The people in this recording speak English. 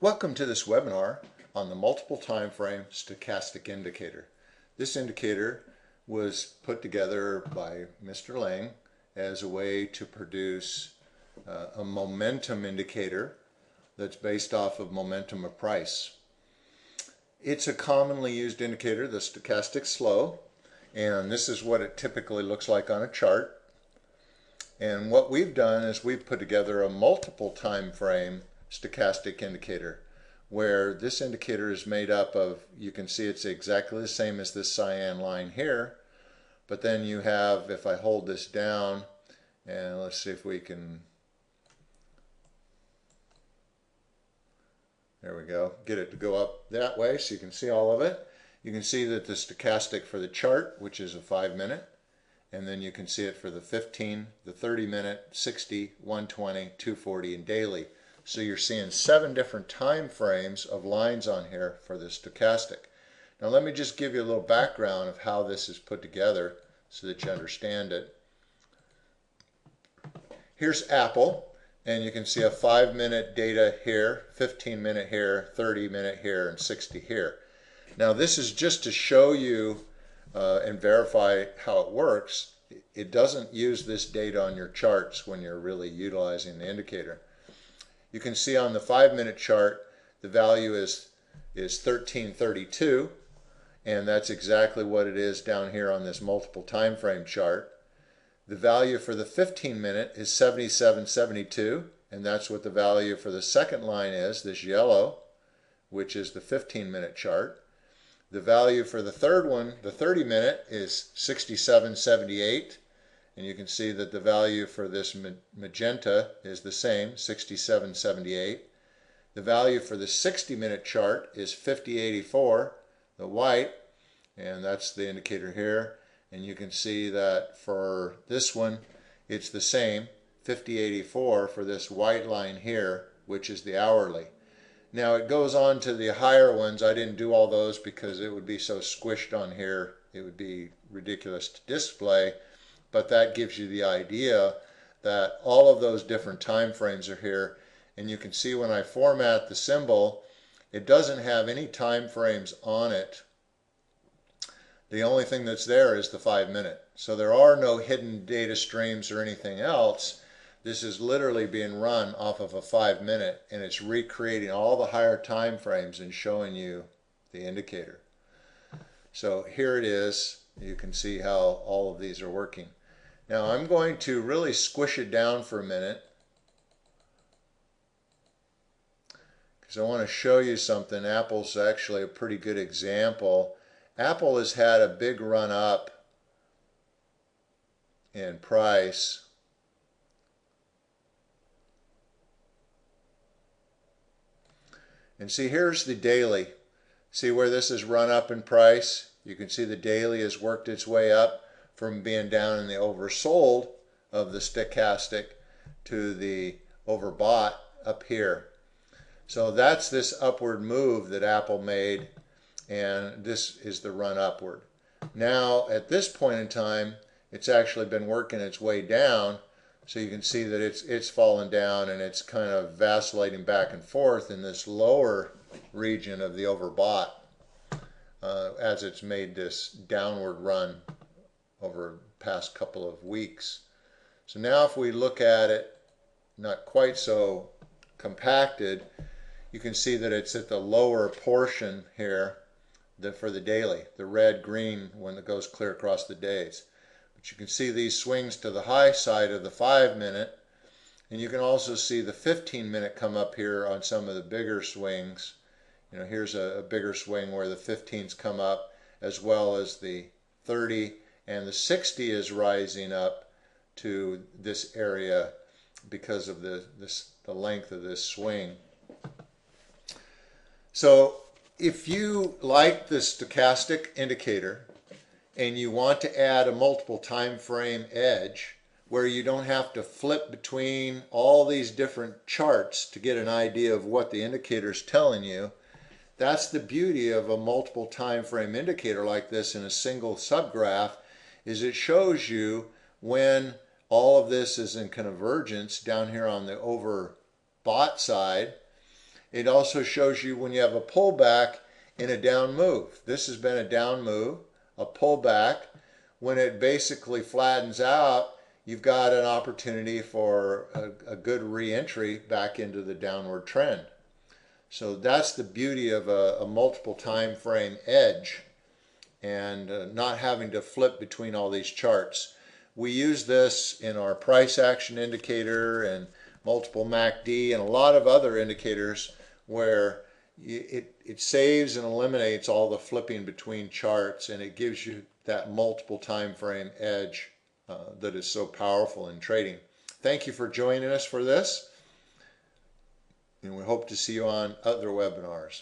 Welcome to this webinar on the multiple time frame stochastic indicator. This indicator was put together by Mr. Lang as a way to produce a momentum indicator that's based off of momentum of price. It's a commonly used indicator, the stochastic slow, and this is what it typically looks like on a chart. And what we've done is we've put together a multiple time frame stochastic indicator, where this indicator is made up of, you can see it's exactly the same as this cyan line here, but then you have, if I hold this down, and let's see if we can, there we go, get it to go up that way so you can see all of it. You can see that the stochastic for the chart, which is a 5-minute, and then you can see it for the 15, the 30-minute, 60, 120, 240, and daily. So you're seeing 7 different time frames of lines on here for the stochastic. Now let me just give you a little background of how this is put together so that you understand it. Here's Apple, and you can see a 5-minute data here, 15-minute here, 30-minute here, and 60 here. Now this is just to show you and verify how it works. It doesn't use this data on your charts when you're really utilizing the indicator. You can see on the 5-minute chart the value is 1332, and that's exactly what it is down here on this multiple time frame chart. The value for the 15-minute is 7772, and that's what the value for the second line is, this yellow, which is the 15-minute chart. The value for the third one, the 30-minute, is 6778. And you can see that the value for this magenta is the same, 6778. The value for the 60-minute chart is 5084, the white, and that's the indicator here. And you can see that for this one, it's the same, 5084 for this white line here, which is the hourly. Now it goes on to the higher ones. I didn't do all those because it would be so squished on here. It would be ridiculous to display. But that gives you the idea that all of those different time frames are here. And you can see when I format the symbol, it doesn't have any time frames on it. The only thing that's there is the 5-minute. So there are no hidden data streams or anything else. This is literally being run off of a 5-minute, and it's recreating all the higher time frames and showing you the indicator. So here it is. You can see how all of these are working. Now I'm going to really squish it down for a minute because I want to show you something. Apple's actually a pretty good example. Apple has had a big run up in price. And see, here's the daily. See where this has run up in price? You can see the daily has worked its way up from being down in the oversold of the stochastic to the overbought up here. So that's this upward move that Apple made, and this is the run upward. Now at this point in time, it's actually been working its way down, so you can see that it's fallen down and it's kind of vacillating back and forth in this lower region of the overbought as it's made this downward run over the past couple of weeks. So now if we look at it, not quite so compacted, you can see that it's at the lower portion here for the daily, the red-green one that goes clear across the days. But you can see these swings to the high side of the 5-minute, and you can also see the 15-minute come up here on some of the bigger swings. You know, here's a bigger swing where the 15s come up, as well as the 30, and the 60 is rising up to this area because of the length of this swing. So if you like the stochastic indicator and you want to add a multiple time frame edge where you don't have to flip between all these different charts to get an idea of what the indicator is telling you, that's the beauty of a multiple time frame indicator like this in a single subgraph, is it shows you when all of this is in convergence down here on the overbought side, It also shows you when you have a pullback in a down move. This has been a down move, a pullback. When it basically flattens out, you've got an opportunity for a good re-entry back into the downward trend. So that's the beauty of a multiple time frame edge, and not having to flip between all these charts. We use this in our price action indicator and multiple MACD and a lot of other indicators where it saves and eliminates all the flipping between charts, and it gives you that multiple time frame edge that is so powerful in trading. Thank you for joining us for this, and we hope to see you on other webinars.